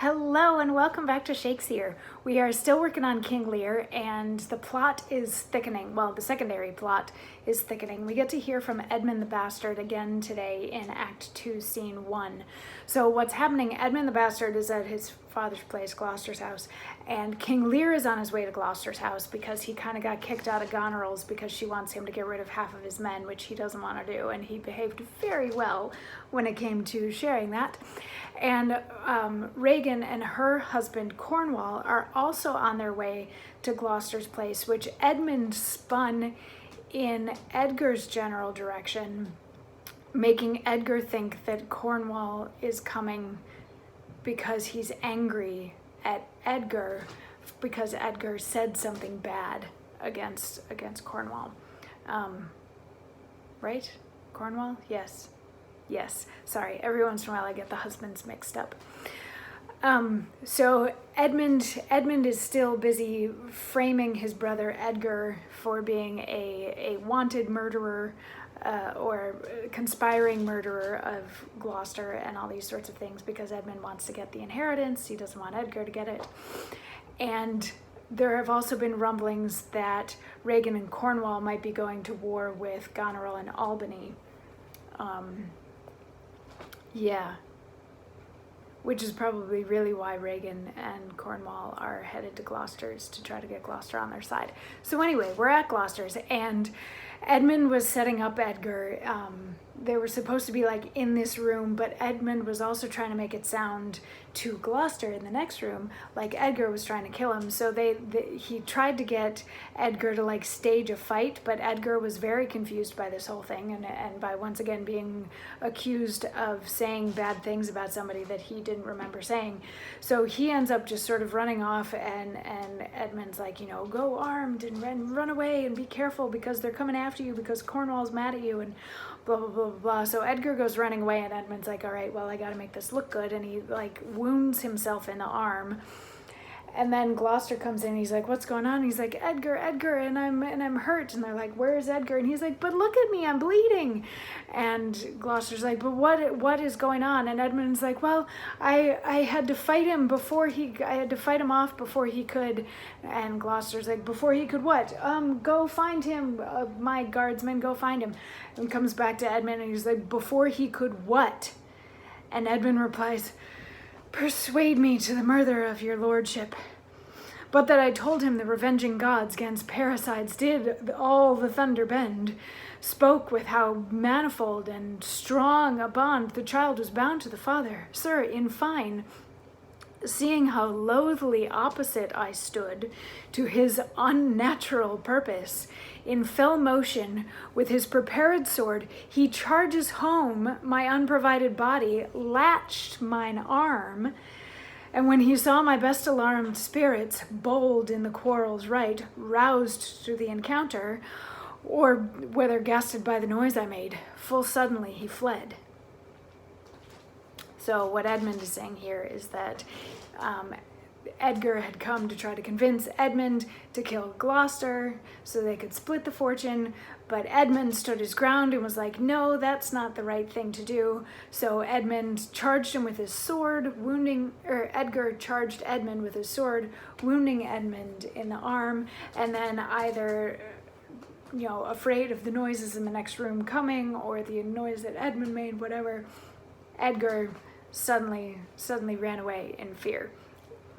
Hello and welcome back to Shakesyear. We are still working on King Lear and the plot is thickening. Well, the secondary plot is thickening. We get to hear from Edmund the Bastard again today in Act 2, Scene 1. So what's happening, Edmund the Bastard is at his father's place, Gloucester's house, and King Lear is on his way to Gloucester's house because he kind of got kicked out of Goneril's because she wants him to get rid of half of his men, which he doesn't want to do, and he behaved very well when it came to sharing that. And Regan and her husband Cornwall are also on their way to Gloucester's place, which Edmund spun in Edgar's general direction, making Edgar think that Cornwall is coming because he's angry at Edgar because Edgar said something bad against Cornwall. Right? Cornwall? Yes, sorry, every once in a while I get the husbands mixed up. So Edmund is still busy framing his brother Edgar for being a wanted murderer or conspiring murderer of Gloucester and all these sorts of things because Edmund wants to get the inheritance. He doesn't want Edgar to get it. And there have also been rumblings that Regan and Cornwall might be going to war with Goneril and Albany. Yeah, which is probably really why Regan and Cornwall are headed to Gloucester's to try to get Gloucester on their side. So anyway, we're at Gloucester's and Edmund was setting up Edgar. They were supposed to be like in this room, but Edmund was also trying to make it sound to Gloucester in the next room like Edgar was trying to kill him. So he tried to get Edgar to like stage a fight, but Edgar was very confused by this whole thing and by once again being accused of saying bad things about somebody that he didn't remember saying. So he ends up just sort of running off and Edmund's like, you know, go armed and run away and be careful because they're coming after you because Cornwall's mad at you and blah, blah, blah, blah. So Edgar goes running away and Edmund's like, all right, well, I got to make this look good. And he like wounds himself in the arm. And then Gloucester comes in and he's like, what's going on? He's like, Edgar, and I'm hurt. And they're like, where's Edgar? And he's like, but look at me, I'm bleeding. And Gloucester's like, but what is going on? And Edmund's like, well, I had to fight him I had to fight him off before he could. And Gloucester's like, before he could what? Go find him, my guardsmen, go find him. And comes back to Edmund and he's like, before he could what? And Edmund replies, persuade me to the murder of your lordship. But that I told him the revenging gods gainst parricides did all the thunder bend, spoke with how manifold and strong a bond the child was bound to the father. Sir, in fine, seeing how loathly opposite I stood to his unnatural purpose, in fell motion with his prepared sword, he charges home my unprovided body, latched mine arm, and when he saw my best alarmed spirits, bold in the quarrel's right, roused through the encounter, or whether gasted by the noise I made, full suddenly he fled. So what Edmund is saying here is that Edgar had come to try to convince Edmund to kill Gloucester so they could split the fortune, but Edmund stood his ground and was like, no, that's not the right thing to do. So Edmund charged him with his sword, Edgar charged Edmund with his sword, wounding Edmund in the arm, and then either, you know, afraid of the noises in the next room coming or the noise that Edmund made, whatever, Edgar suddenly ran away in fear.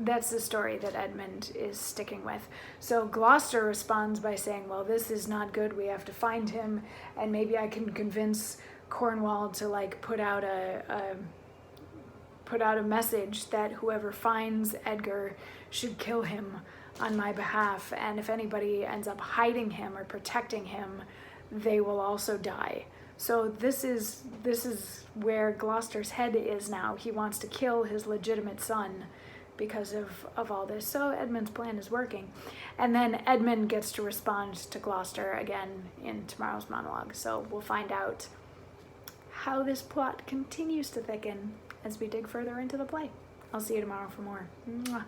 That's the story that Edmund is sticking with. So Gloucester responds by saying, well, this is not good. We have to find him. And maybe I can convince Cornwall to like put out a message that whoever finds Edgar should kill him on my behalf. And if anybody ends up hiding him or protecting him, they will also die. So this is where Gloucester's head is now. He wants to kill his legitimate son because of all this. So Edmund's plan is working. And then Edmund gets to respond to Gloucester again in tomorrow's monologue. So we'll find out how this plot continues to thicken as we dig further into the play. I'll see you tomorrow for more. Mwah.